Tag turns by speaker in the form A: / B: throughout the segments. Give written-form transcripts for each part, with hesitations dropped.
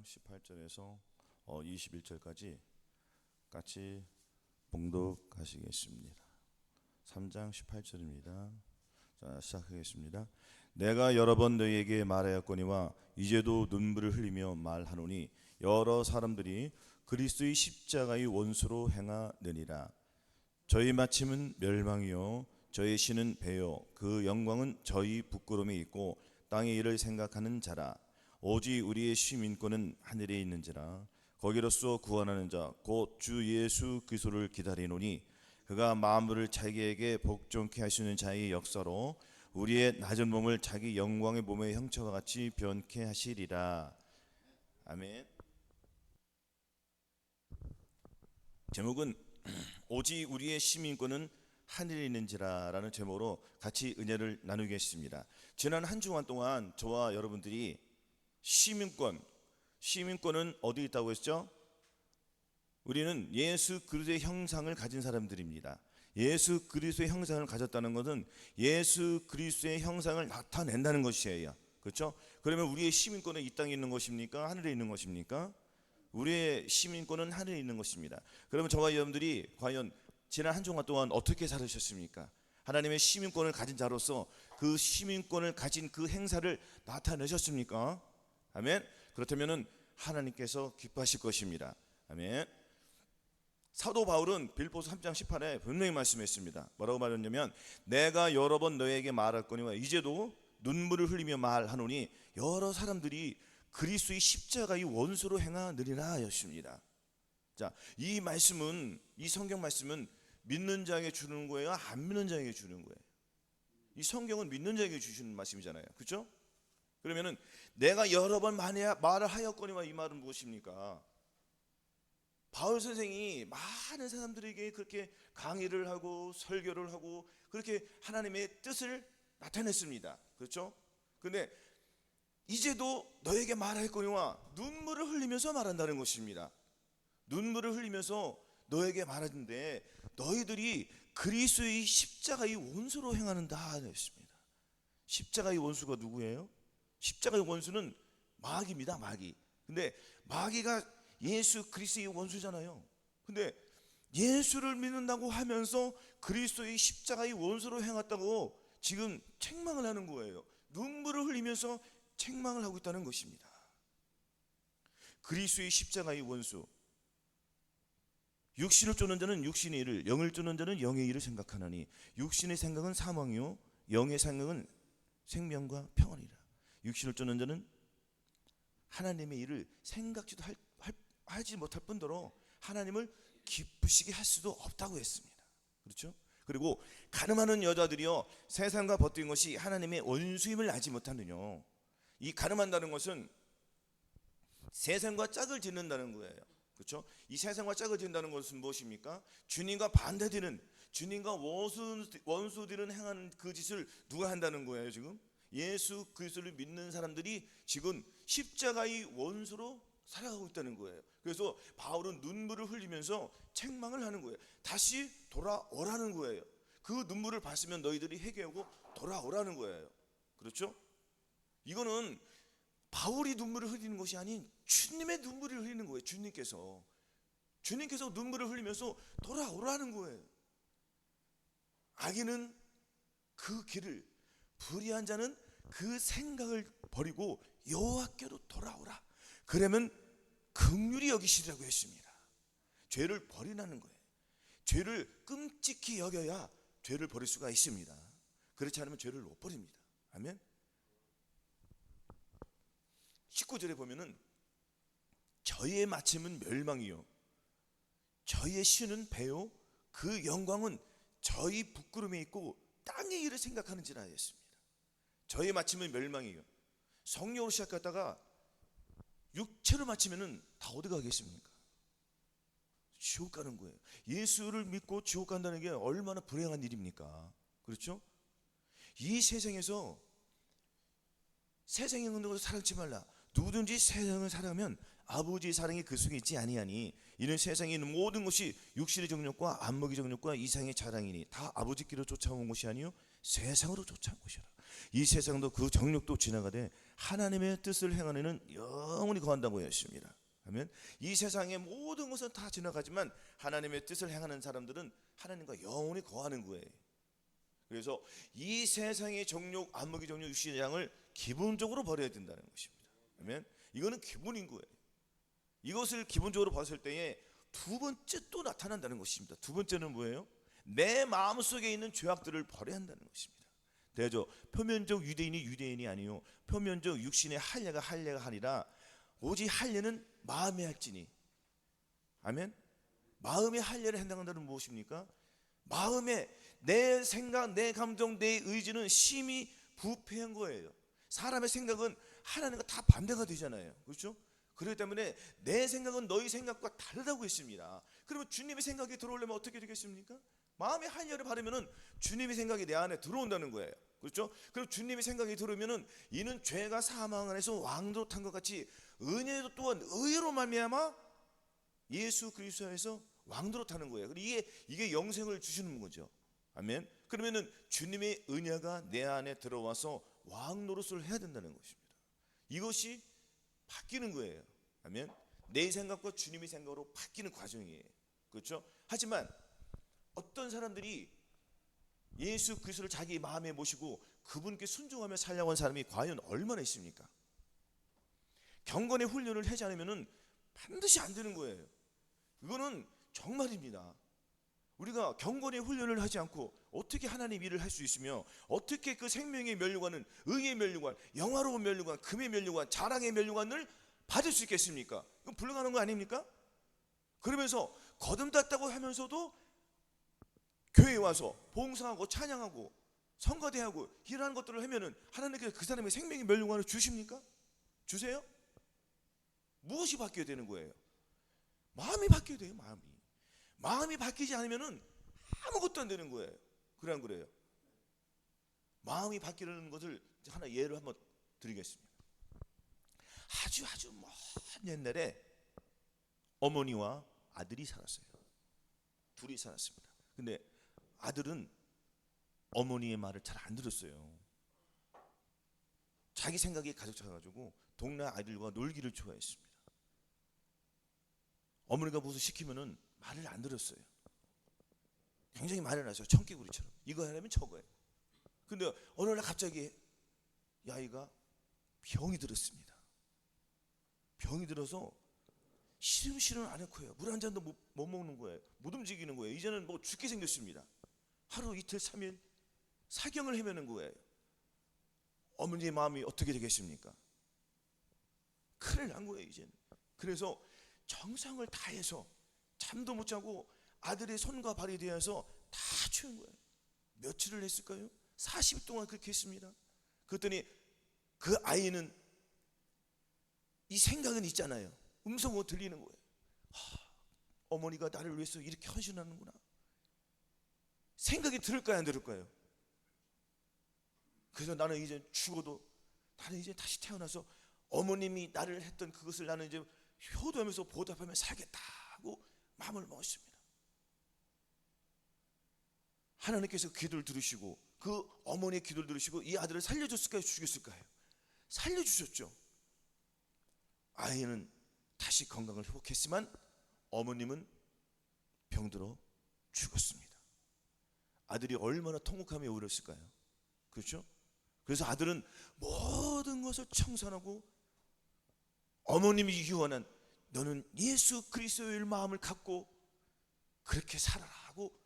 A: 18절에서 21절까지 같이 봉독하시겠습니다. 3장 18절입니다. 자, 시작하겠습니다. 내가 여러 번 너희에게 말하였거니와 이제도 눈물을 흘리며 말하노니 여러 사람들이 그리스도의 십자가의 원수로 행하느니라. 저희 마침은 멸망이요 저희 신은 배요 그 영광은 저희 부끄러움에 있고 땅의 일을 생각하는 자라. 오직 우리의 시민권은 하늘에 있는지라. 거기로서 구원하는 자 곧 주 예수 그리스도를 기다리노니 그가 만물을 자기에게 복종케 하시는 자의 역사로 우리의 낮은 몸을 자기 영광의 몸의 형체와 같이 변케 하시리라. 아멘. 제목은 오직 우리의 시민권은 하늘에 있는지라 라는 제목으로 같이 은혜를 나누겠습니다. 지난 한 주간 동안 저와 여러분들이 시민권은 어디 있다고 했죠? 우리는 예수 그리스도의 형상을 가진 사람들입니다. 예수 그리스도의 형상을 가졌다는 것은 예수 그리스도의 형상을 나타낸다는 것이에요. 그렇죠? 그러면 우리의 시민권은 이 땅에 있는 것입니까? 하늘에 있는 것입니까? 우리의 시민권은 하늘에 있는 것입니다. 그러면 저와 여러분들이 과연 지난 한 주간 동안 어떻게 살으셨습니까? 하나님의 시민권을 가진 자로서 그 시민권을 가진 그 행사를 나타내셨습니까? 아멘. 그렇다면 하나님께서 기뻐하실 것입니다. 아멘. 사도 바울은 빌립보서 3장 18에 분명히 말씀했습니다. 뭐라고 말했냐면 내가 여러 번 너에게 말할거니와 이제도 눈물을 흘리며 말하노니 여러 사람들이 그리스도의 십자가의 원수로 행하느니라 하였습니다. 자, 이 말씀은, 이 성경 말씀은 믿는 자에게 주는 거예요, 안 믿는 자에게 주는 거예요? 이 성경은 믿는 자에게 주시는 말씀이잖아요. 그렇죠? 그러면은 내가 여러 번 말을 하였거니와 이 말은 무엇입니까? 바울 선생이 많은 사람들에게 그렇게 강의를 하고 설교를 하고 그렇게 하나님의 뜻을 나타냈습니다. 그렇죠? 근데 이제도 너에게 말할거니와 눈물을 흘리면서 말한다는 것입니다. 눈물을 흘리면서 너에게 말하는데 너희들이 그리스도의 십자가의 원수로 행하는다 했습니다. 십자가의 원수가 누구예요? 십자가의 원수는 마귀입니다. 마귀. 근데 마귀가 예수 그리스도의 원수잖아요. 근데 예수를 믿는다고 하면서 그리스도의 십자가의 원수로 행했다고 지금 책망을 하는 거예요. 눈물을 흘리면서 책망을 하고 있다는 것입니다. 그리스도의 십자가의 원수. 육신을 쫓는 자는 육신의 일을, 영을 쫓는 자는 영의 일을 생각하나니 육신의 생각은 사망이요 영의 생각은 생명과 평안이라. 육신을 쫓는 자는 하나님의 일을 생각지도 하지 못할 뿐더러 하나님을 기쁘시게 할 수도 없다고 했습니다. 그렇죠? 그리고 가늠하는 여자들이요 세상과 버틴 것이 하나님의 원수임을 알지 못하느뇨. 이 가늠한다는 것은 세상과 짝을 짓는다는 거예요. 그렇죠? 이 세상과 짝을 짓는다는 것은 무엇입니까? 주님과 반대되는, 주님과 원수들은 행하는 그 짓을 누가 한다는 거예요? 지금 예수 그리스도를 믿는 사람들이 지금 십자가의 원수로 살아가고 있다는 거예요. 그래서 바울은 눈물을 흘리면서 책망을 하는 거예요. 다시 돌아오라는 거예요. 그 눈물을 봤으면 너희들이 회개하고 돌아오라는 거예요. 그렇죠? 이거는 바울이 눈물을 흘리는 것이 아닌 주님의 눈물을 흘리는 거예요. 주님께서 눈물을 흘리면서 돌아오라는 거예요. 악인은 그 길을, 불의한 자는 그 생각을 버리고 여호와께로 돌아오라. 그러면 긍휼히 여기시리라고 했습니다. 죄를 버리라는 거예요. 죄를 끔찍히 여겨야 죄를 버릴 수가 있습니다. 그렇지 않으면 죄를 못 버립니다. 아멘. 19절에 보면은 저희의 마침은 멸망이요 저희의 신은 배요 그 영광은 저희 부끄러움에 있고 땅의 일을 생각하는지라 했습니다. 저희의 마침은 멸망이요. 성령으로 시작했다가 육체로 마치면은 다 어디 가겠습니까? 지옥 가는 거예요. 예수를 믿고 지옥 간다는 게 얼마나 불행한 일입니까? 그렇죠? 이 세상에서 세상에 있는 것을 사랑치 말라. 누구든지 세상을 사랑하면 아버지의 사랑이 그 속에 있지 아니하니 이는 세상에 있는 모든 것이 육신의 정욕과 안목의 정욕과 이상의 자랑이니 다 아버지께로 쫓아온 것이 아니요 세상으로 쫓아온 것이라. 이 세상도 그 정욕도 지나가되 하나님의 뜻을 행하는 영원히 거한다고 했습니다. 아멘. 이 세상의 모든 것은 다 지나가지만 하나님의 뜻을 행하는 사람들은 하나님과 영원히 거하는 거예요. 그래서 이 세상의 정욕, 안목의 정욕, 육신의 장을 기본적으로 버려야 된다는 것입니다. 아멘. 이거는 기본인 거예요. 이것을 기본적으로 벗을 때에 두 번째 또 나타난다는 것입니다. 두 번째는 뭐예요? 내 마음속에 있는 죄악들을 버려야 한다는 것입니다. 대죠. 표면적 유대인이 유대인이 아니요 표면적 육신의 할례가 할례가 아니라 오직 할례는 마음의 할지니. 아멘. 마음의 할례를 한다는 무엇입니까? 마음에 내 생각, 내 감정, 내 의지는 심히 부패한 거예요. 사람의 생각은 하나님과 다 반대가 되잖아요. 그렇죠? 그렇기 때문에 내 생각은 너희 생각과 다르다고 했습니다. 그러면 주님의 생각이 들어오려면 어떻게 되겠습니까? 마음의 할례를 바르면은 주님의 생각이 내 안에 들어온다는 거예요. 그렇죠? 그럼 주님의 생각이 들어오면은 이는 죄가 사망 안에서 왕노릇한 것 같이 은혜도 또한 의로 말미암아 예수 그리스도에서 왕노릇하는 거예요. 이게 영생을 주시는 거죠. 아멘. 그러면은 주님의 은혜가 내 안에 들어와서 왕노릇을 해야 된다는 것입니다. 이것이 바뀌는 거예요. 아멘. 내 생각과 주님의 생각으로 바뀌는 과정이에요. 그렇죠? 하지만 어떤 사람들이 예수 그리스도를 자기 마음에 모시고 그분께 순종하며 살려고 한 사람이 과연 얼마나 있습니까? 경건의 훈련을 하지 않으면 반드시 안 되는 거예요. 이거는 정말입니다. 우리가 경건의 훈련을 하지 않고 어떻게 하나님 일을 할 수 있으며 어떻게 그 생명의 면류관은 의의 면류관, 영화로운 면류관, 금의 면류관, 자랑의 면류관을 받을 수 있겠습니까? 이건 불가능한 거 아닙니까? 그러면서 거듭났다고 하면서도 교회에 와서 봉사하고 찬양하고 성가대하고 이러한 것들을 하면은 하나님께서 그 사람의 생명의 면류관을 주십니까? 주세요? 무엇이 바뀌어야 되는 거예요? 마음이 바뀌어야 돼요. 마음이 바뀌지 않으면은 아무것도 안 되는 거예요. 그래 안 그래요? 마음이 바뀌는 것을 하나 예를 한번 드리겠습니다. 아주 먼 옛날에 어머니와 아들이 살았어요. 둘이 살았습니다. 근데 아들은 어머니의 말을 잘 안 들었어요. 자기 생각이 가득 차가지고 동네 아이들과 놀기를 좋아했습니다. 어머니가 무엇을 시키면은 말을 안 들었어요. 굉장히 말을 안 했어요. 청개구리처럼 이거 하려면 저거예요. 근데 어느 날 갑자기 이 아이가 병이 들었습니다. 병이 들어서 시름시름 안 했고요. 물 한 잔도 못 먹는 거예요. 못 움직이는 거예요. 이제는 뭐 죽게 생겼습니다. 하루 이틀 3일 사경을 헤매는 거예요. 어머니의 마음이 어떻게 되겠습니까? 큰일 난 거예요. 이제는. 그래서 정성을 다해서 잠도 못 자고 아들의 손과 발이 되어서 다 치운 거예요. 며칠을 했을까요? 40일 동안 그렇게 했습니다. 그랬더니 그 아이는 이 생각은 있잖아요. 음성으로 들리는 거예요. 어머니가 나를 위해서 이렇게 헌신하는구나. 생각이 들을까요, 안 들을까요? 그래서 나는 이제 죽어도 나는 이제 다시 태어나서 어머님이 나를 했던 그것을 나는 이제 효도하면서 보답하며 살겠다고 마음을 먹었습니다. 하나님께서 기도를 들으시고 그 어머니의 기도를 들으시고 이 아들을 살려줬을까요, 죽였을까요? 살려주셨죠. 아이는 다시 건강을 회복했지만 어머님은 병들어 죽었습니다. 아들이 얼마나 통곡하며 울었을까요? 그렇죠? 그래서 아들은 모든 것을 청산하고 어머님이 유언한 너는 예수 그리스도의 마음을 갖고 그렇게 살아라 하고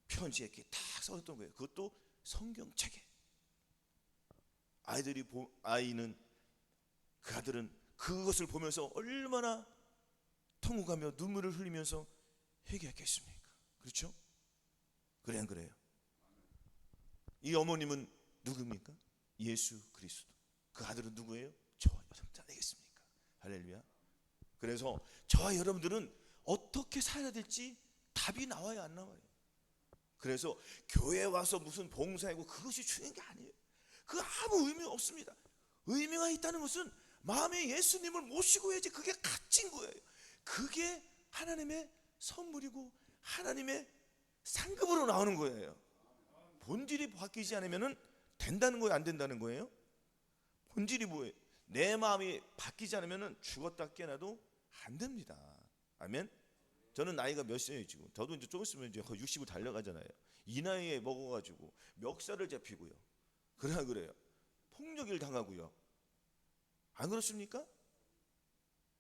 A: 편지에 이렇게 딱 써줬던 거예요. 그것도 성경책에. 아이는 그 아들은 그것을 보면서 얼마나 통곡하며 눈물을 흘리면서 회개했겠습니까? 그렇죠? 그래 안 그래요? 이 어머님은 누굽니까? 예수 그리스도. 그 아들은 누구예요? 저와 여러분들 아니겠습니까? 할렐루야. 그래서 저와 여러분들은 어떻게 살아야 될지 답이 나와요, 안 나와요? 그래서 교회에 와서 무슨 봉사하고 그것이 중요한 게 아니에요. 그 아무 의미 없습니다. 의미가 있다는 것은 마음에 예수님을 모시고 해야지 그게 값진 거예요. 그게 하나님의 선물이고 하나님의 상급으로 나오는 거예요. 본질이 바뀌지 않으면 된다는 거예요, 안 된다는 거예요? 본질이 뭐예요? 내 마음이 바뀌지 않으면 죽었다 깨어나도 안 됩니다. 아멘. 저는 나이가 몇 살이에요 지금? 저도 이제 좀 있으면 이제 거의 60을 달려가잖아요. 이 나이에 먹어가지고 멱살을 잡히고요. 그래요. 폭력을 당하고요. 안 그렇습니까?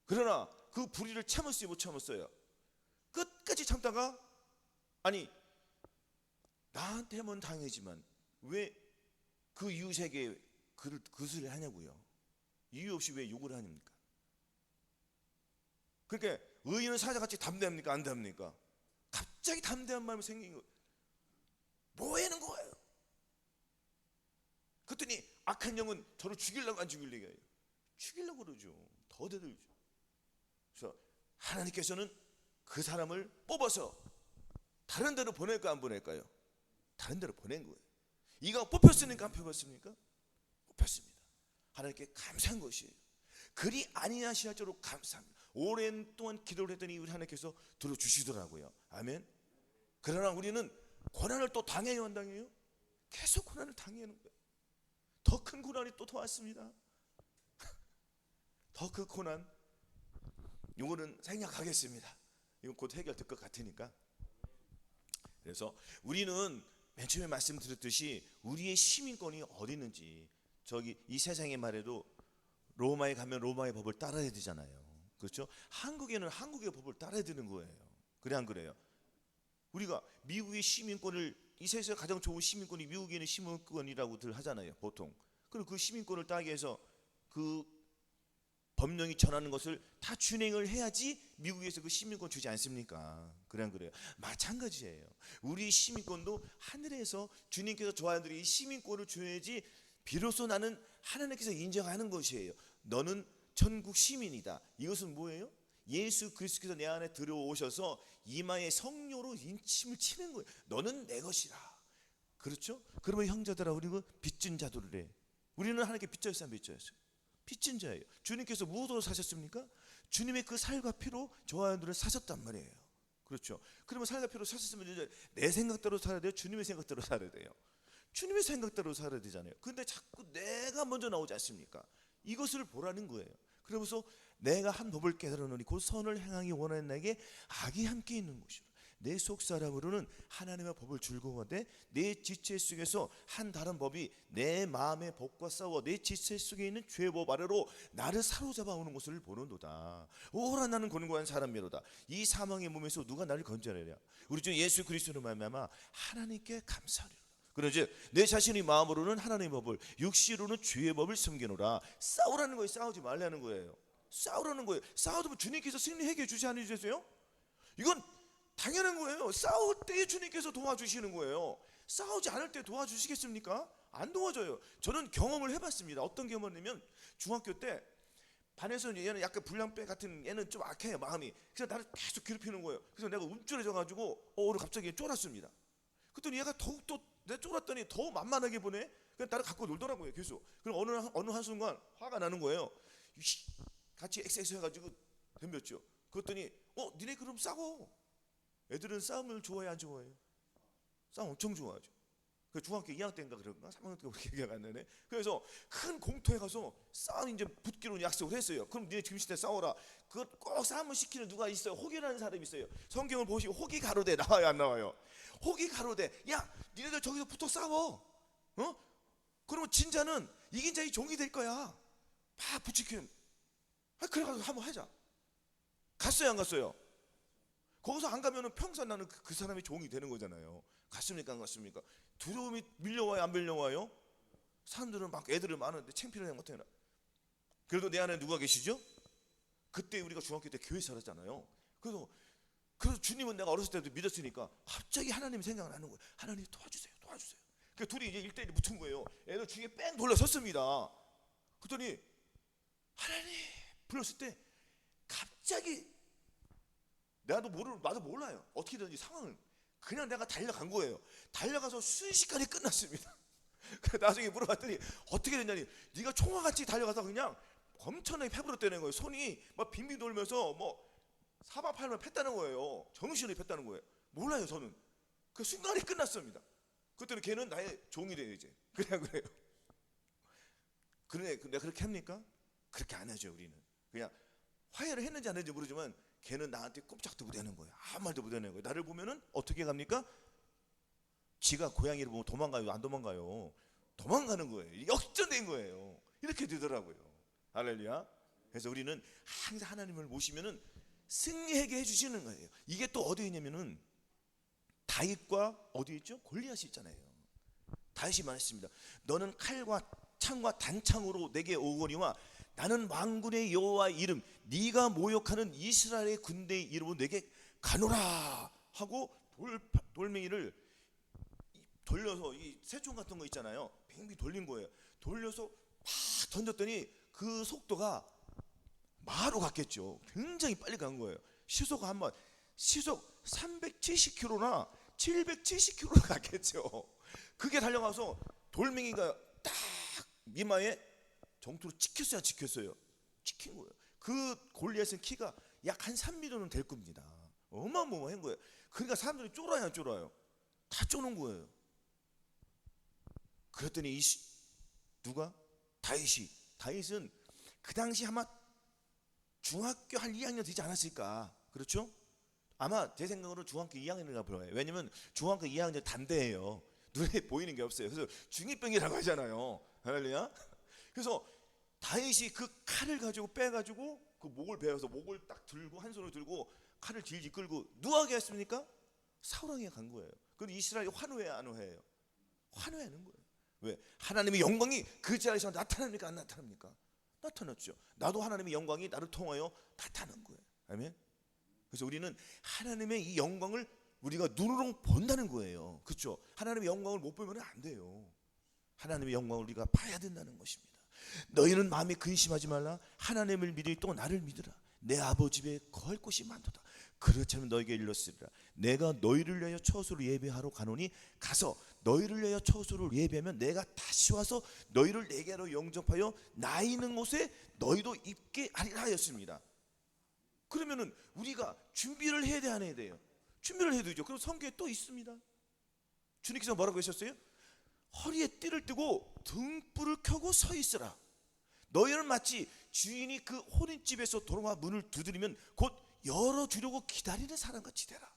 A: 그러나 그 불의를 참았어요, 못 참았어요? 끝까지 참다가 아니 나한테만 당하지만 왜 그 이웃에게 그것을 하냐고요. 이유 없이 왜 욕을 하십니까? 그러니까 의인은 사자같이 담대합니까? 안 담대합니까? 갑자기 담대한 마음이 생긴 거 뭐 하는 거예요? 그랬더니 악한 영은 저를 죽이려고 안 죽이려고 해요. 죽이려고 그러죠. 더 대들죠. 그래서 하나님께서는 그 사람을 뽑아서 다른 데로 보낼까 안 보낼까요? 다른 데로 보낸 거예요. 이가 뽑혔으니까 안 뽑혔습니까? 뽑혔습니다. 하나님께 감사한 것이에요. 그리 아니하시도록 감사합니다. 오랜 동안 기도를 했더니 우리 하나님께서 들어주시더라고요. 아멘. 그러나 우리는 고난을 또 당해요, 안 당해요? 계속 고난을 당하는 거예요. 더 큰 고난이 또 더 왔습니다. 더 큰 고난, 이거는 생략하겠습니다. 이건 곧 해결될 것 같으니까. 그래서 우리는 맨 처음에 말씀드렸듯이 우리의 시민권이 어디 있는지, 저기 이 세상에 말해도 로마에 가면 로마의 법을 따라야 되잖아요. 그렇죠? 한국에는 한국의 법을 따라야 되는 거예요. 그래 안 그래요? 우리가 미국의 시민권을, 이 세상에서 가장 좋은 시민권이 미국에 있는 시민권이라고들 하잖아요, 보통. 그리고 그 시민권을 따기 위해서 그 법령이 전하는 것을 다 준행을 해야지 미국에서 그 시민권 주지 않습니까? 그래 안 그래요? 마찬가지예요. 우리 시민권도 하늘에서 주님께서 저하들이 이 시민권을 줘야지 비로소 나는 하나님께서 인정하는 것이에요. 너는 천국 시민이다. 이것은 뭐예요? 예수 그리스도께서 내 안에 들어오셔서 이마에 성료로 인침을 치는 거예요. 너는 내 것이라. 그렇죠? 그러면 형제들아, 우리는 빚진 자들을 해. 우리는 하나님께 빚졌어요, 안 빚졌어요? 빚진 자예요. 주님께서 무엇으로 사셨습니까? 주님의 그 살과 피로 저와 여러분을 사셨단 말이에요. 그렇죠? 그러면 살과 피로 사셨으면 이제 내 생각대로 살아야 돼요? 주님의 생각대로 살아야 돼요? 주님의 생각대로 살아야 되잖아요. 근데 자꾸 내가 먼저 나오지 않습니까? 이것을 보라는 거예요. 그러면서 내가 한 법을 깨달았노니 곧 선을 행하기 원하는 나에게 악이 함께 있는 것이라. 내 속사람으로는 하나님의 법을 즐거워하되 내 지체 속에서 한 다른 법이 내 마음의 법과 싸워 내 지체 속에 있는 죄의 법 아래로 나를 사로잡아 오는 것을 보는도다. 오라 나는 권고한 사람이로다. 이 사망의 몸에서 누가 나를 건져내랴. 우리 주 예수 그리스도로 말미암아 하나님께 감사하리로다. 그러지 내 자신의 마음으로는 하나님의 법을, 육시로는 죄의 법을 숨기노라. 싸우라는 거예요. 싸우지 말라는 거예요. 싸우라는 거예요. 싸우면 주님께서 승리하게 주지 않으셨어요? 이건 당연한 거예요. 싸울 때 주님께서 도와주시는 거예요. 싸우지 않을 때 도와주시겠습니까? 안 도와줘요. 저는 경험을 해봤습니다. 어떤 경험이냐면 중학교 때 반에서 얘는 약간 불량배 같은, 얘는 좀 악해요, 마음이. 그래서 나를 계속 괴롭히는 거예요. 그래서 내가 움찔해져가지고 오늘 갑자기 쫄았습니다. 그랬더니 얘가 더욱더 내가 쫄았더니 더 만만하게 보네. 그냥 나를 갖고 놀더라고요, 계속. 그럼 어느 한순간 화가 나는 거예요. 같이 엑스엑스 해가지고 덤볐죠. 그랬더니 니네 그럼 싸워. 애들은 싸움을 좋아해, 안 좋아해요? 싸움 엄청 좋아하죠. 그 중학교 2학년 때인가 그런가 3학년 때 그렇게 기억 안 나네. 그래서 큰 공터에 가서 싸움 이제 붙기로 약속을 했어요. 그럼 니네 지금 시대 싸워라. 그거 꼭 싸움을 시키는 누가 있어요? 호기라는 사람이 있어요. 성경을 보시고 호기 가로되 나와요, 안 나와요? 호기 가로되, 야 니네들 저기서 붙어 싸워. 그러면 진자는 이긴 자의 종이 될 거야. 막 부추기는. 그래가지고 한번 하자. 갔어요, 안 갔어요? 거기서 안 가면은 평생 나는 그 사람이 종이 되는 거잖아요. 갔습니까, 안 갔습니까? 두려움이 밀려와요, 안 밀려와요? 사람들은 막 애들은 많은데 창피를 하지 못해요. 그래도 내 안에 누가 계시죠? 그때 우리가 중학교 때 교회 살았잖아요. 그래서 주님은 내가 어렸을 때도 믿었으니까 갑자기 하나님 생각나는 거예요. 하나님 도와주세요, 도와주세요. 그 둘이 이제 1대1 붙은 거예요. 애들 주위에 뺑 돌려 섰습니다. 그랬더니 하나님 불렀을 때 갑자기 나도 몰라요. 어떻게 되는지 상황을. 그냥 내가 달려간 거예요. 달려가서 순식간에 끝났습니다. 나중에 물어봤더니 어떻게 됐냐니, 네가 총알같이 달려가서 그냥 엄청나게 패버렸다는 거예요. 손이 막 빙빙 돌면서 뭐 사방팔방 팼다는 거예요. 정신이 팼다는 거예요. 몰라요, 저는. 그 순간이 끝났습니다. 그때는 걔는 나의 종이 돼요 이제. 그냥 그래요. 그래 내가 그렇게 합니까? 그렇게 안 하죠. 우리는 그냥 화해를 했는지 안 했는지 모르지만 걔는 나한테 꼼짝도 못하는 거예요. 아무 말도 못하는 거예요. 나를 보면은 어떻게 갑니까? 지가 고양이를 보면 도망가요? 안 도망가요? 도망가는 거예요. 역전된 거예요. 이렇게 되더라고요. 할렐루야. 그래서 우리는 항상 하나님을 모시면은 승리하게 해주시는 거예요. 이게 또 어디에 있냐면은 다윗과 어디 있죠? 골리앗이 있잖아요. 다윗이 말했습니다. 너는 칼과 창과 단창으로 내게 오거니와 나는 만군의 여호와의 이름 네가 모욕하는 이스라엘의 군대의 이름으로 내게 가노라 하고 돌멩이를 돌려서 이 새총 같은 거 있잖아요. 빙빙 돌린 거예요. 돌려서 막 던졌더니 그 속도가 마로 갔겠죠. 굉장히 빨리 간 거예요. 시속 370km나 770km로 갔겠죠. 그게 달려가서 돌멩이가 딱 이마에 정투로 찍혔어요. 찍힌 거예요. 그 골리앗은 키가 약 한 3m는 될 겁니다. 어마어마한 거예요. 그러니까 사람들이 쫄아요, 안 쫄아요? 다 쪼는 거예요. 그랬더니 누가? 다윗은 그 당시 아마 중학교 한 2학년 되지 않았을까? 그렇죠? 아마 제 생각으로 중학교 2학년인가 보여요. 왜냐면 중학교 2학년 단대예요. 눈에 보이는 게 없어요. 그래서 중2병이라고 하잖아요. 할렐루야. 그래서 다윗이 그 칼을 가지고 빼가지고 그 목을 베어서 목을 딱 들고 한 손으로 들고 칼을 질질 끌고 누구에게 했습니까? 사울왕에게 간 거예요. 그런데 이스라엘이 환호해야 안 환호해요? 환호하는 거예요. 왜? 하나님의 영광이 그 자리에서 나타납니까? 안 나타납니까? 나타났죠. 나도 하나님의 영광이 나를 통하여 나타난 거예요. 아멘. 그래서 우리는 하나님의 이 영광을 우리가 눈으로 본다는 거예요. 그렇죠? 하나님의 영광을 못 보면 안 돼요. 하나님의 영광을 우리가 봐야 된다는 것입니다. 너희는 마음에 근심하지 말라. 하나님을 믿으니 또 나를 믿으라. 내 아버지 집에 거할 곳이 많도다. 그렇지 않으면 너에게 일렀으리라. 내가 너희를 위하여 처소를 예배하러 가노니 가서 너희를 위하여 처소를 예배하면 내가 다시 와서 너희를 내게로 영접하여 나 있는 곳에 너희도 있게 하리라 하였습니다. 그러면은 우리가 준비를 해야 돼, 안 해야 돼요? 준비를 해야 되죠. 그럼 성경에 또 있습니다. 주님께서 뭐라고 하셨어요? 허리에 띠를 뜨고 등불을 켜고 서 있으라. 너희는 마치 주인이 그 혼인집에서 돌아와 문을 두드리면 곧 열어주려고 기다리는 사람같이 되라.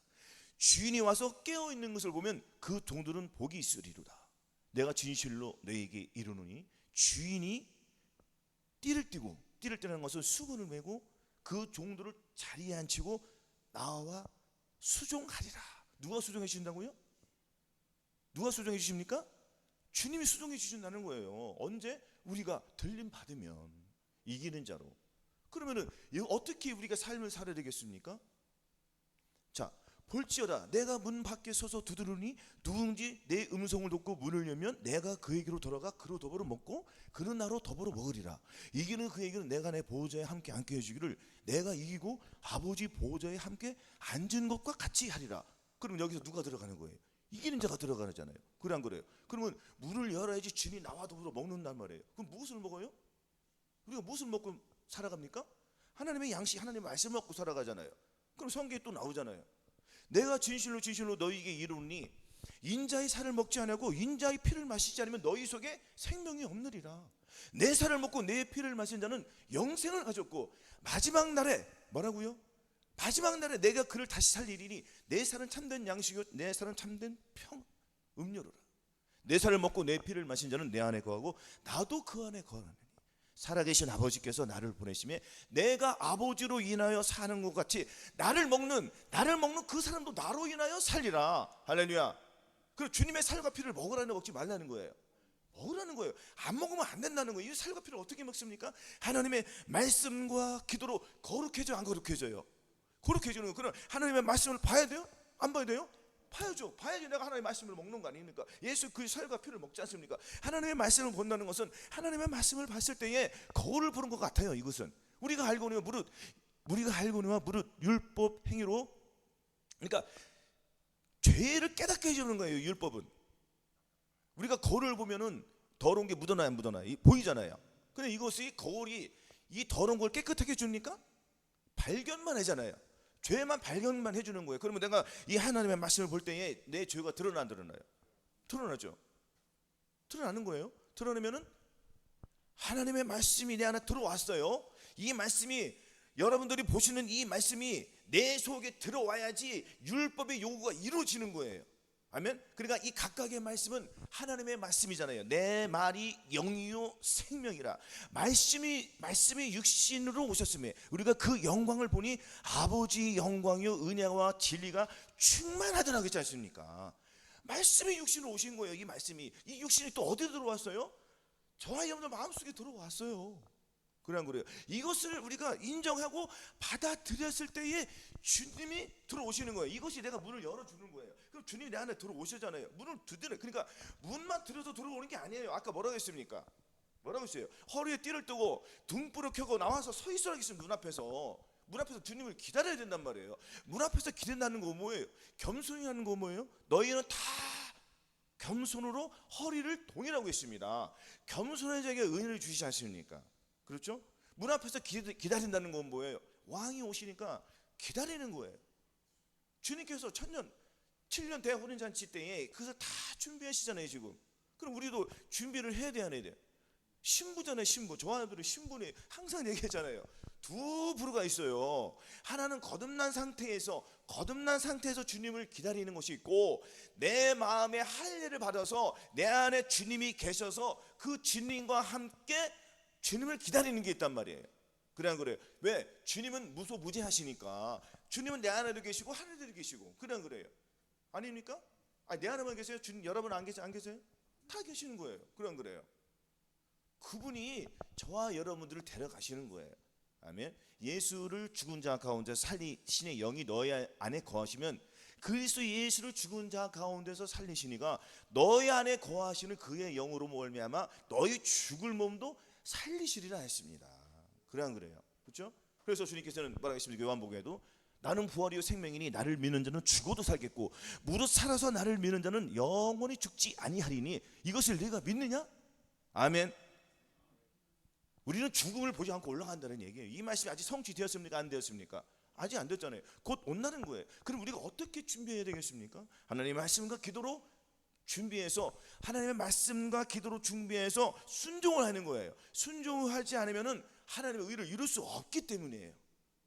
A: 주인이 와서 깨어있는 것을 보면 그 종들은 복이 있으리로다. 내가 진실로 너희에게 이르노니 주인이 띠를 띠고, 띠를 띠는 것은 수건을 메고 그 종들을 자리에 앉히고 나와 수종하리라. 누가 수종해 주신다고요? 누가 수종해 주십니까? 주님이 수종해 주신다는 거예요. 언제? 우리가 들림 받으면, 이기는 자로. 그러면은 어떻게 우리가 삶을 살아야 되겠습니까? 자, 볼지어다 내가 문 밖에 서서 두드리니 누군지 내 음성을 듣고 문을 열면 내가 그에게로 돌아가 그로 더불어 먹고 그는 나로 더불어 먹으리라. 이기는 그에게는 내가 내 보호자에 함께 앉게 해주기를 내가 이기고 아버지 보호자에 함께 앉은 것과 같이 하리라. 그럼 여기서 누가 들어가는 거예요? 이기는 자가 들어가잖아요. 그래 안 그래요? 그러면 문을 열어야지 주인이 나와 더불어 먹는단 말이에요. 그럼 무엇을 먹어요? 우리가 무엇을 먹고 살아갑니까? 하나님의 양식, 하나님의 말씀 먹고 살아가잖아요. 그럼 성경에 또 나오잖아요. 내가 진실로 진실로 너희에게 이르노니 인자의 살을 먹지 아니하고 인자의 피를 마시지 않으면 너희 속에 생명이 없느리라. 내 살을 먹고 내 피를 마신 자는 영생을 가졌고 마지막 날에 뭐라고요? 마지막 날에 내가 그를 다시 살리리니 내 살은 참된 양식이요 내 살은 참된 음료로라. 내 살을 먹고 내 피를 마신 자는 내 안에 거하고 나도 그 안에 거하느니 살아계신 아버지께서 나를 보내심에 내가 아버지로 인하여 사는 것 같이 나를 먹는 그 사람도 나로 인하여 살리라. 할렐루야. 그리고 주님의 살과 피를 먹으라는 먹지 말라는 거예요. 먹으라는 거예요. 안 먹으면 안 된다는 거예요. 이 살과 피를 어떻게 먹습니까? 하나님의 말씀과 기도로 거룩해져, 안 거룩해져요? 거룩해지는 거예요. 그럼 하나님의 말씀을 봐야 돼요? 안 봐야 돼요? 봐야죠. 봐야지 내가 하나님의 말씀을 먹는 거 아닙니까? 예수 그 살과 피를 먹지 않습니까? 하나님의 말씀을 본다는 것은 하나님의 말씀을 봤을 때에 거울을 보는 것 같아요. 이것은 우리가 알고는 무릇 율법 행위로, 그러니까 죄를 깨닫게 해주는 거예요. 율법은 우리가 거울을 보면은 더러운 게 묻어나요, 안 묻어나요? 보이잖아요. 근데 이것이 거울이 이 더러운 걸 깨끗하게 해줍니까? 발견만 하잖아요. 죄만 발견만 해주는 거예요. 그러면 내가 이 하나님의 말씀을 볼 때에 내 죄가 드러나요? 드러나죠. 드러나는 거예요. 드러내면은 하나님의 말씀이 내 안에 들어왔어요. 이 말씀이, 여러분들이 보시는 이 말씀이 내 속에 들어와야지 율법의 요구가 이루어지는 거예요. 아멘. 그러니까 이 각각의 말씀은 하나님의 말씀이잖아요. 내 말이 영이요 생명이라. 말씀이 육신으로 오셨음에 우리가 그 영광을 보니 아버지 영광이요 은혜와 진리가 충만하더라 그랬지 않습니까? 말씀이 육신으로 오신 거예요. 이 말씀이, 이 육신이 또 어디로 들어왔어요? 저와 여러분들 마음속에 들어왔어요. 그래 안 그래요? 이것을 우리가 인정하고 받아들였을 때에 주님이 들어오시는 거예요. 이것이 내가 문을 열어주는 거예요. 그럼 주님이 내 안에 들어오시잖아요. 문을 두드려. 그러니까 문만 들어서 들어오는 게 아니에요. 아까 뭐라고 했습니까? 뭐라고 했어요? 허리에 띠를 뜨고 등불을 켜고 나와서 서 있으라고 했으면 문 앞에서 주님을 기다려야 된단 말이에요. 문 앞에서 기다린다는 거 뭐예요? 겸손히 하는 거 뭐예요? 너희는 다 겸손으로 허리를 동이라고 했습니다. 겸손한 자에게 은혜를 주시지 않습니까? 그렇죠? 문 앞에서 기다린다는 건 뭐예요? 왕이 오시니까 기다리는 거예요. 주님께서 7년 대혼인잔치 때에 그것을 다 준비하시잖아요 지금. 그럼 우리도 준비를 해야 돼, 안 해야 돼? 신부잖아요, 신부. 저와들은 신부는 항상 얘기하잖아요. 두 부류가 있어요. 하나는 거듭난 상태에서 주님을 기다리는 것이 있고, 내 마음에 할례를 받아서 내 안에 주님이 계셔서 그 주님과 함께 주님을 기다리는 게 있단 말이에요. 그래 안 그래요? 왜? 주님은 무소부재하시니까. 주님은 내 안에도 계시고 하늘에도 계시고. 그래 안 그래요? 아닙니까? 내 안에만 계세요? 주님 여러분 안 계세요? 다 계시는 거예요. 그래 안 그래요? 그분이 저와 여러분들을 데려가시는 거예요. 아멘. 예수를 죽은 자 가운데 살리신의 영이 너희 안에 거하시면, 그리스도 예수를 죽은 자 가운데서 살리시니가 너희 안에 거하시는 그의 영으로 말미암아 너희 죽을 몸도 살리시리라 했습니다. 그래 안 그래요? 그렇죠? 그래서 주님께서는 뭐라고 했습니까? 요한복음에도 나는 부활이요 생명이니 나를 믿는 자는 죽어도 살겠고 무릇 살아서 나를 믿는 자는 영원히 죽지 아니하리니 이것을 네가 믿느냐? 아멘. 우리는 죽음을 보지 않고 올라간다는 얘기예요. 이 말씀이 아직 성취되었습니까? 안 되었습니까? 아직 안 됐잖아요. 곧 온다는 거예요. 그럼 우리가 어떻게 준비해야 되겠습니까? 하나님의 말씀과 기도로 준비해서, 하나님의 말씀과 기도로 준비해서 순종을 하는 거예요. 순종을 하지 않으면은 하나님의 의를 이룰 수 없기 때문이에요.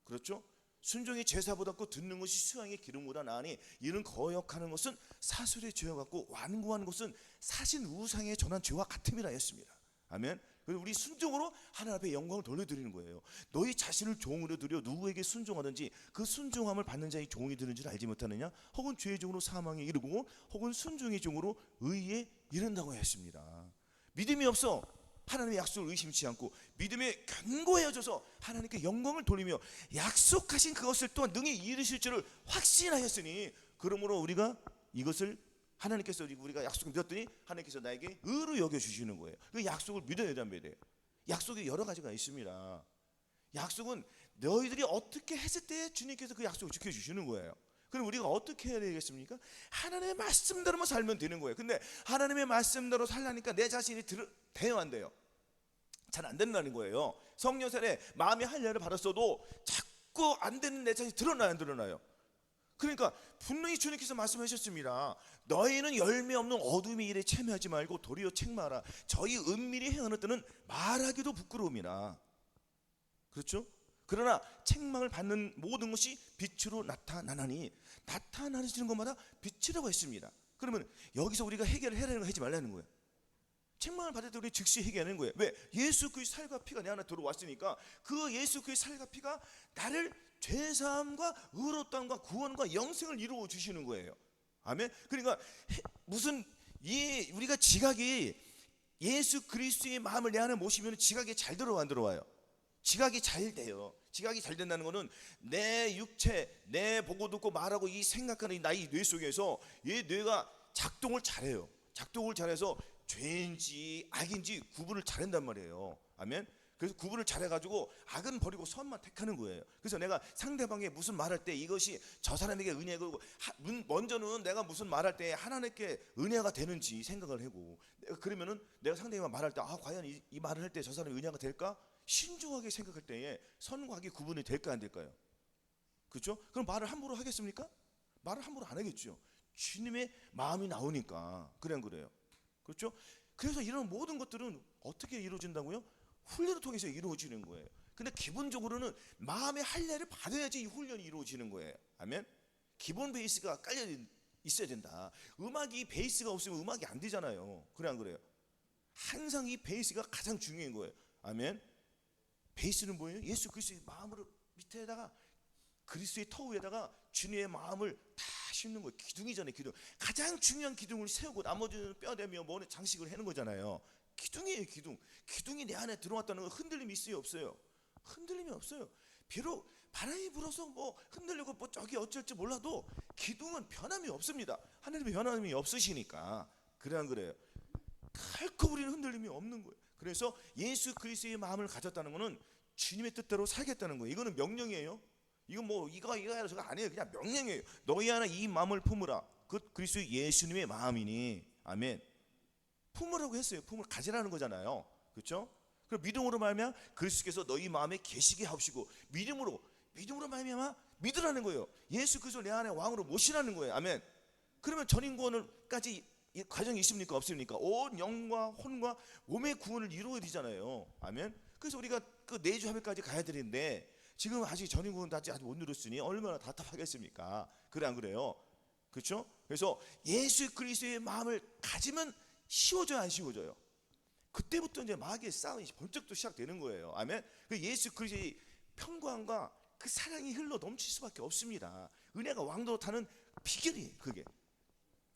A: 그렇죠? 순종이 제사보다 고 듣는 것이 수양의 기름보다 나으니 이는 거역하는 것은 사술의 죄와 같고 완고하는 것은 사신 우상에 전한 죄와 같음이라 했습니다. 아멘. 그래서 우리 순종으로 하나님 앞에 영광을 돌려드리는 거예요. 너희 자신을 종으로 드려 누구에게 순종하든지 그 순종함을 받는 자의 종이 되는 줄 알지 못하느냐? 혹은 죄의 종으로 사망에 이르고 혹은 순종의 종으로 의에 이른다고 했습니다. 믿음이 없어 하나님의 약속을 의심치 않고 믿음에 견고해져서 하나님께 영광을 돌리며 약속하신 그것을 또한 능히 이루실 줄을 확신하였으니, 그러므로 우리가 이것을 하나님께서 우리가 약속을 믿었더니 하나님께서 나에게 의로 여겨주시는 거예요. 그 약속을 믿어야 된다는 거예요. 약속이 여러 가지가 있습니다. 약속은 너희들이 어떻게 했을 때 주님께서 그 약속을 지켜주시는 거예요. 그럼 우리가 어떻게 해야 되겠습니까? 하나님의 말씀대로만 살면 되는 거예요. 근데 하나님의 말씀대로 살려니까 내 자신이 돼요, 안 돼요? 잘 안 된다는 거예요. 성령세례 마음의 할례를 받았어도 자꾸 안 되는 내 자신이 드러나요, 안 드러나요? 그러니까 분명히 주님께서 말씀하셨습니다. 너희는 열매 없는 어둠의 일에 참여하지 말고 도리어 책망하라. 저희 은밀히 행하는 때는 말하기도 부끄러움이라. 그렇죠? 그러나 책망을 받는 모든 것이 빛으로 나타나나니, 나타나시는 것마다 빛이라고 했습니다. 그러면 여기서 우리가 해결을 해라는 거 하지 말라는 거예요. 책망을 받을 때 우리 즉시 해결하는 거예요. 왜? 예수 그리스도의 살과 피가 내 안에 들어왔으니까 그 예수 그리스도의 살과 피가 나를 죄사함과 의롭다함과 구원과 영생을 이루어 주시는 거예요. 아멘. 그러니까 무슨 우리가 지각이 예수 그리스도의 마음을 내 안에 모시면 지각이 잘 들어와 안 들어와요? 지각이 잘 돼요. 지각이 잘 된다는 것은 내 육체, 내 보고 듣고 말하고 이 생각하는 이 나의 뇌 속에서 이 뇌가 작동을 잘해요. 작동을 잘해서 죄인지 악인지 구분을 잘한단 말이에요. 아멘. 그래서 구분을 잘해가지고 악은 버리고 선만 택하는 거예요. 그래서 내가 상대방에 무슨 말할 때 이것이 저 사람에게 은혜고, 먼저는 내가 무슨 말할 때 하나님께 은혜가 되는지 생각을 하고, 그러면은 내가 상대방 말할 때 과연 이 말을 할 때 저 사람이 은혜가 될까? 신중하게 생각할 때에 선과 악이 구분이 될까 안 될까요? 그렇죠? 그럼 말을 함부로 하겠습니까? 말을 함부로 안 하겠죠. 주님의 마음이 나오니까 그냥 그래요. 그렇죠? 그래서 이런 모든 것들은 어떻게 이루어진다고요? 훈련을 통해서 이루어지는 거예요. 근데 기본적으로는 마음의 할례를 받아야지 이 훈련이 이루어지는 거예요. 아멘. 기본 베이스가 깔려 있어야 된다. 음악이 베이스가 없으면 음악이 안 되잖아요. 그래 안 그래요? 항상 이 베이스가 가장 중요한 거예요. 아멘. 베이스는 뭐예요? 예수 그리스도의 마음으로 밑에다가 그리스도의 터 위에다가 주님의 마음을 다 심는 거예요. 기둥이잖아요. 기둥. 가장 중요한 기둥을 세우고 나머지는 뼈대며 뭐는 장식을 해는 거잖아요. 기둥이에요. 기둥. 기둥이 내 안에 들어왔다는 건 흔들림이 있어요? 없어요? 흔들림이 없어요. 비록 바람이 불어서 뭐 흔들리고 뭐 저기 어쩔지 몰라도 기둥은 변함이 없습니다. 하나님의 변함이 없으시니까. 그래 안 그래요? 결코 우리는 흔들림이 없는 거예요. 그래서 예수 그리스도의 마음을 가졌다는 것은 주님의 뜻대로 살겠다는 거예요. 이거는 명령이에요. 이건 뭐 이거 저거 아니에요. 그냥 명령이에요. 너희 안에 이 마음을 품으라. 그 그리스도 예수님의 마음이니. 아멘. 품으라고 했어요. 품을 가지라는 거잖아요. 그렇죠? 그 믿음으로 말미암아 그리스도께서 너희 마음에 계시게 하시고 믿음으로 말미암아 믿으라는 거예요. 예수 그리스도 내 안에 왕으로 모시라는 거예요. 아멘. 그러면 전인구원까지 과정이 있습니까? 없습니까? 온 영과 혼과 몸의 구원을 이루어야 되잖아요. 아멘. 그래서 우리가 그 내주 하늘까지 가야 되는데 지금 아직 전인구원 아직 못 누렸으니 얼마나 답답하겠습니까? 그래 안 그래요? 그렇죠? 그래서 예수 그리스도의 마음을 가지면 쉬워져요, 안 쉬워져요? 그때부터 이제 마귀의 싸움이 번쩍 또 시작되는 거예요. 아멘. 그 예수 그리스도의 평강과 그 사랑이 흘러 넘칠 수밖에 없습니다. 은혜가 왕도타는 비결이에요, 그게.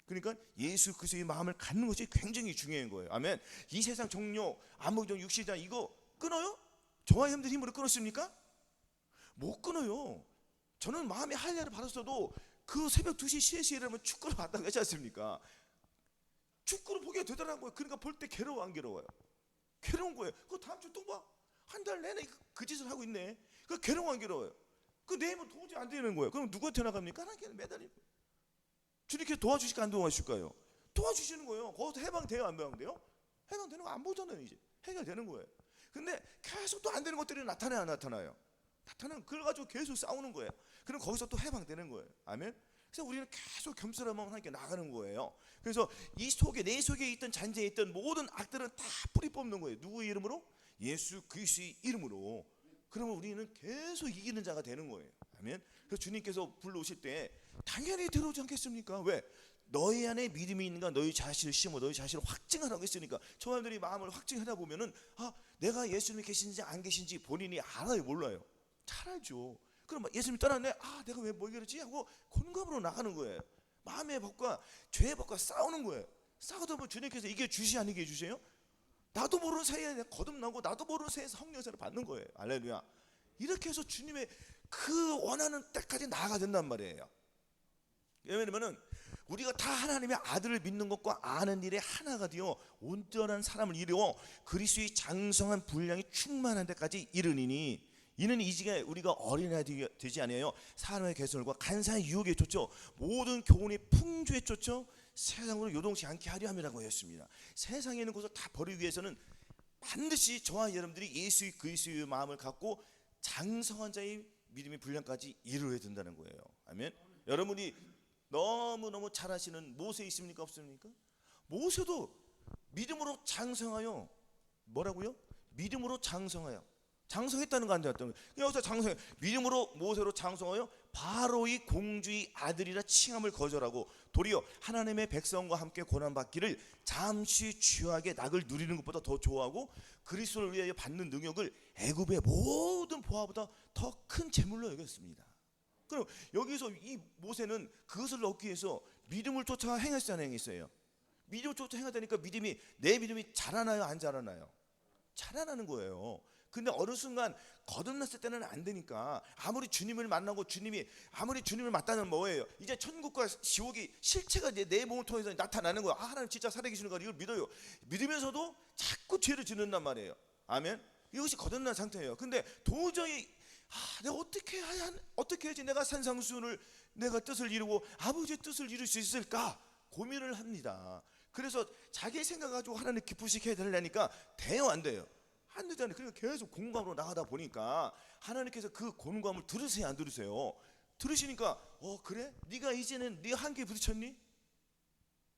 A: 그러니까 예수 그리스도의 마음을 갖는 것이 굉장히 중요한 거예요. 아멘. 이 세상 종료, 암흑적 육시자 이거 끊어요? 저와 여러분들 힘으로 끊었습니까? 못 끊어요. 저는 마음의 할례를 받았어도 그 새벽 2시, 3시에 일어나면 축구를 봤다고 하지 않습니까? 축구를 보게 되더라고요. 그러니까 볼 때 괴로워 안 괴로워요? 괴로운 거예요. 그 다음 주 또 봐. 한 달 내내 그 짓을 하고 있네. 그 괴로워 안 괴로워요? 그 내면 도저히 안 되는 거예요. 그럼 누구한테 나갑니까? 하나님께 매달리고. 주님께 도와주실까 안 도와주실까요? 도와주시는 거예요. 거기서 해방돼요 안 해방돼요? 해방되는 거 안 보잖아요. 이제 해결되는 거예요. 근데 계속 또 안 되는 것들이 나타나요 안 나타나요? 나타나는 그걸 가지고 계속 싸우는 거예요. 그럼 거기서 또 해방되는 거예요. 아멘. 그래서 우리는 계속 겸손하면 하나님께 나가는 거예요. 그래서 이 속에 내 속에 있던 잔재에 있던 모든 악들은 다 뿌리 뽑는 거예요. 누구의 이름으로? 예수 그리스도의 이름으로. 그러면 우리는 계속 이기는 자가 되는 거예요. 아멘. 그래서 주님께서 불러오실 때 당연히 들어오지 않겠습니까? 왜? 너희 안에 믿음이 있는가 너희 자신을 심어 너희 자신을 확증하라고 했으니까 저 사람들이 마음을 확증하다 보면은 내가 예수님이 계신지 안 계신지 본인이 알아요 몰라요? 잘 알죠. 그럼 예수님이 떠났네. 내가 왜 뭐 이러지 하고 곤감으로 나가는 거예요. 마음의 법과 죄의 법과 싸우는 거예요. 싸우다 보면 주님께서 이게 주시 아니게 해주세요. 나도 모르는 사이에 거듭나고 나도 모르는 사이에 성령사를 받는 거예요. 할렐루야. 이렇게 해서 주님의 그 원하는 때까지 나아가야 된단 말이에요. 왜냐면은 우리가 다 하나님의 아들을 믿는 것과 아는 일에 하나가 되어 온전한 사람을 이루어 그리스도의 장성한 분량이 충만한 데까지 이르니니 이는 이지가 우리가 어린아이 되지 아니하여 사람의 개설과 간사한 유혹에 쫓죠 모든 교훈의 풍조에 쫓죠 세상으로 요동치 않게 하려 함이라고 하였습니다. 세상에 있는 것을 다 버리기 위해서는 반드시 저와 여러분들이 예수 그리스도의 마음을 갖고 장성한 자의 믿음의 분량까지 이루어야 된다는 거예요. 아멘. 여러분이 너무너무 잘 아시는 모세 있습니까 없습니까? 모세도 믿음으로 장성하여 뭐라고요? 믿음으로 장성하여 장성했다는 거 안 되었다는 거예요. 여기서 장성해 믿음으로 모세로 장성하여 바로의 공주의 아들이라 칭함을 거절하고 도리어 하나님의 백성과 함께 고난받기를 잠시 죄악의 낙을 누리는 것보다 더 좋아하고 그리스도를 위하여 받는 능력을 애굽의 모든 보화보다 더 큰 재물로 여겼습니다. 그럼 여기서 이 모세는 그것을 얻기 위해서 믿음을 쫓아 행했어요 안 행했어요? 믿음을 쫓아 행하다니까 내 믿음이 자라나요 안 자라나요? 자라나는 거예요. 근데 어느 순간 거듭났을 때는 안 되니까 아무리 주님을 만나고 아무리 주님을 맞다는 뭐예요? 이제 천국과 지옥이 실체가 이제 내 몸을 통해서 나타나는 거예요. 하나님 진짜 살아계시는 거 이걸 믿어요. 믿으면서도 자꾸 죄를 짓는단 말이에요. 아멘. 이것이 거듭난 상태예요. 근데 도저히 내가 어떻게 해야지 내가 산상수훈을 내가 뜻을 이루고 아버지의 뜻을 이룰 수 있을까 고민을 합니다. 그래서 자기 생각 가지고 하나님 기쁘시게 해달라니까 돼요 안 돼요? 안 되잖아요. 그러니까 계속 공감으로 나가다 보니까 하나님께서 그 공감을 들으세요 안 들으세요? 들으시니까 그래? 네가 이제는 네 한계에 부딪혔니?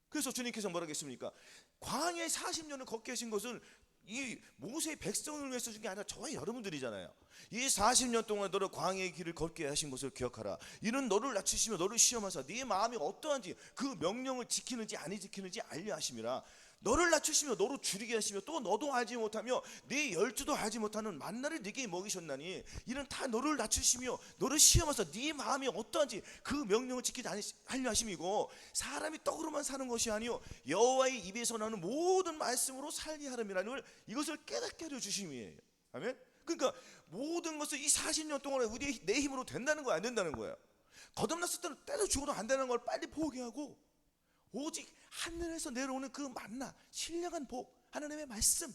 A: 그래서 주님께서 뭐라고 했습니까? 광야에 40년을 걷게 하신 것은 이 모세의 백성을 위해서 준 게 아니라 저와 여러분들이잖아요. 이 40년 동안 너를 광야의 길을 걷게 하신 것을 기억하라. 이는 너를 낮추시며 너를 시험하사 네 마음이 어떠한지 그 명령을 지키는지 아니 지키는지 알려 하심이라. 너를 낮추시며 너를 줄이게 하시며 또 너도 알지 못하며 네 열주도 알지 못하는 만나를 네게 먹이셨나니 이는 다 너를 낮추시며 너를 시험하사 네 마음이 어떠한지 그 명령을 지키지 않으려 하심이고 사람이 떡으로만 사는 것이 아니요 여호와의 입에서 나오는 모든 말씀으로 살게 하름이라는 걸 이것을 깨닫게 하려 주심이에요. 아멘. 그러니까 모든 것을 이 40년 동안에 우리의 내 힘으로 된다는 거야 안 된다는 거야. 거듭났을 때는 때려 죽어도 안 되는 걸 빨리 포기하고 오직 하늘에서 내려오는 그 만나 신령한 복 하나님의 말씀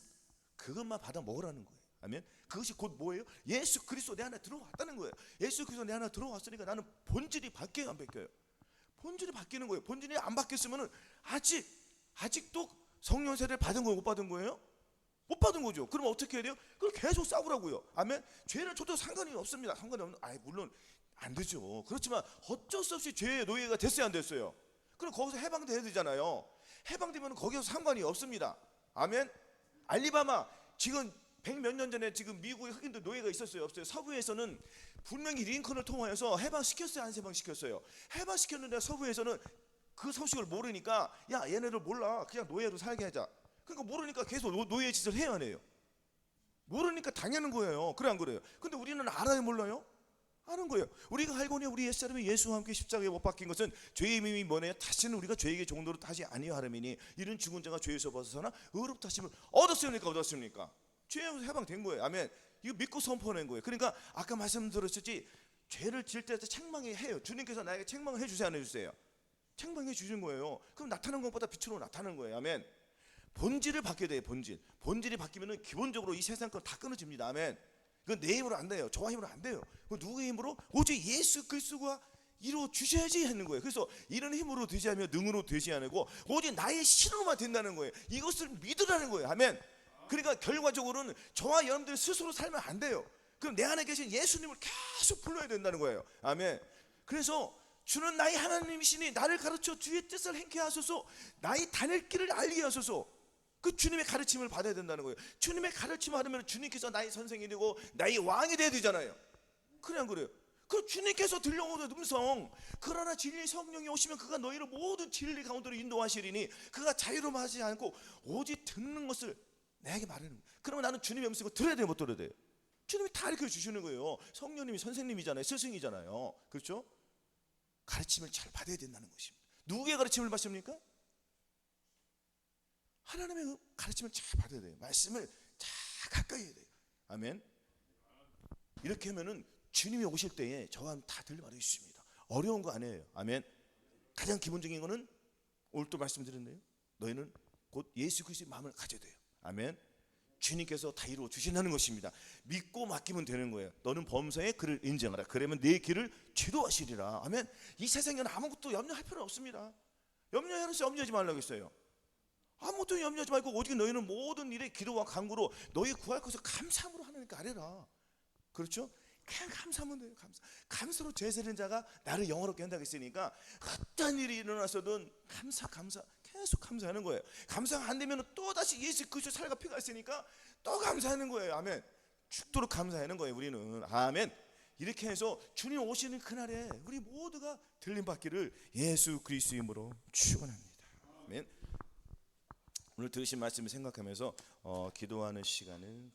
A: 그것만 받아 먹으라는 거예요. 아멘. 그것이 곧 뭐예요? 예수 그리스도 내 안에 들어왔다는 거예요. 예수 그리스도 내 안에 들어왔으니까 나는 본질이 바뀌어요 안 바뀌어요? 본질이 바뀌는 거예요. 본질이 안 바뀌었으면 아직도 성령 세례를 받은 거예요 못 받은 거예요? 못 받은 거죠. 그럼 어떻게 해야 돼요? 그걸 계속 싸우라고요. 아멘. 죄를 줘도 상관이 없습니다. 상관이 없는 물론 안 되죠. 그렇지만 어쩔 수 없이 죄의 노예가 됐어요 안 됐어요? 그럼 거기서 해방돼야 되잖아요. 해방되면 거기서 상관이 없습니다. 아멘. 알리바마 지금 100몇 년 전에 지금 미국의 흑인들 노예가 있었어요 없어요? 서부에서는 분명히 링컨을 통하여서 해방시켰어요 안 해방시켰어요? 해방시켰는데 서부에서는 그 소식을 모르니까 야 얘네들 몰라 그냥 노예로 살게 하자. 그러니까 모르니까 계속 노예 짓을 해야 해요. 모르니까 당하는 거예요. 그래 안 그래요? 근데 우리는 알아요 몰라요? 아는 거예요. 우리가 알고니 우리 옛사람이 예수와 함께 십자가에 못 박힌 것은 죄의 의미 뭐냐? 다시는 우리가 죄에게 종도로 타지 아니하려니니 이런 죽은 자가 죄에서 벗어나 의롭다 하심을 얻었습니까? 얻었습니까? 죄에서 해방된 거예요. 아멘. 이거 믿고 선포하는 거예요. 그러니까 아까 말씀드렸었지 죄를 지을 때 책망해 해요. 주님께서 나에게 책망을 해주세요 안 해주세요? 책망해 주신 거예요. 그럼 나타나는 것보다 빛으로 나타나는 거예요. 아멘. 본질을 바뀌어야 돼요. 본질이 바뀌면은 기본적으로 이 세상 건 다 끊어집니다. 아멘. 그건 내 힘으로 안 돼요. 저와 힘으로 안 돼요. 누구의 힘으로? 오직 예수 그리스도가 이루어 주셔야지 하는 거예요. 그래서 이런 힘으로 되지 않으며 능으로 되지 않고 오직 나의 신으로만 된다는 거예요. 이것을 믿으라는 거예요. 아멘. 그러니까 결과적으로는 저와 여러분들 스스로 살면 안 돼요. 그럼 내 안에 계신 예수님을 계속 불러야 된다는 거예요. 아멘. 그래서 주는 나의 하나님이시니 나를 가르쳐 주의 뜻을 행케 하소서 나의 다닐 길을 알게 하소서. 그 주님의 가르침을 받아야 된다는 거예요. 주님의 가르침을 받으면 주님께서 나의 선생이 되고 나의 왕이 돼야 되잖아요. 그래 안 그래요? 그 주님께서 들려오는 음성 그러나 진리의 성령이 오시면 그가 너희를 모든 진리 가운데로 인도하시리니 그가 자유로 하지 않고 오직 듣는 것을 내게 말하는 거예요. 그러면 나는 주님의 음성을 들어야 돼요 못 들어야 돼요? 주님이 다 이렇게 주시는 거예요. 성령님이 선생님이잖아요. 스승이잖아요. 그렇죠? 가르침을 잘 받아야 된다는 것입니다. 누구의 가르침을 받습니까? 하나님의 가르침을 잘 받아야 돼요. 말씀을 잘 가까이 해야 돼요. 아멘. 이렇게 하면은 주님이 오실 때에 저와 다 들려받을 수 있습니다. 어려운 거 아니에요. 아멘. 가장 기본적인 거는 오늘 또 말씀드렸네요. 너희는 곧 예수 그리스도의 마음을 가져야 돼요. 아멘. 주님께서 다 이루어 주신다는 것입니다. 믿고 맡기면 되는 거예요. 너는 범사에 그를 인정하라. 그러면 내 길을 지도하시리라. 아멘. 이 세상에는 아무것도 염려할 필요 없습니다. 염려하지 말라고 했어요. 아무것도 염려하지 말고 오직 너희는 모든 일에 기도와 간구로 너희 구할 것을 감사함으로 하나님께 아뢰라. 그렇죠? 그냥 감사하면 돼요. 감사로 제사드린 자가 나를 영화롭게 한다고 했으니까 어떤 일이 일어나서든 감사 계속 감사하는 거예요. 감사가 안 되면 또 다시 예수 그리스도 살과 피가 있으니까 또 감사하는 거예요. 아멘. 죽도록 감사하는 거예요. 우리는 아멘. 이렇게 해서 주님 오시는 그날에 우리 모두가 들림 받기를 예수 그리스도 이름으로 축원합니다. 아멘. 오늘 들으신 말씀을 생각하면서 기도하는 시간을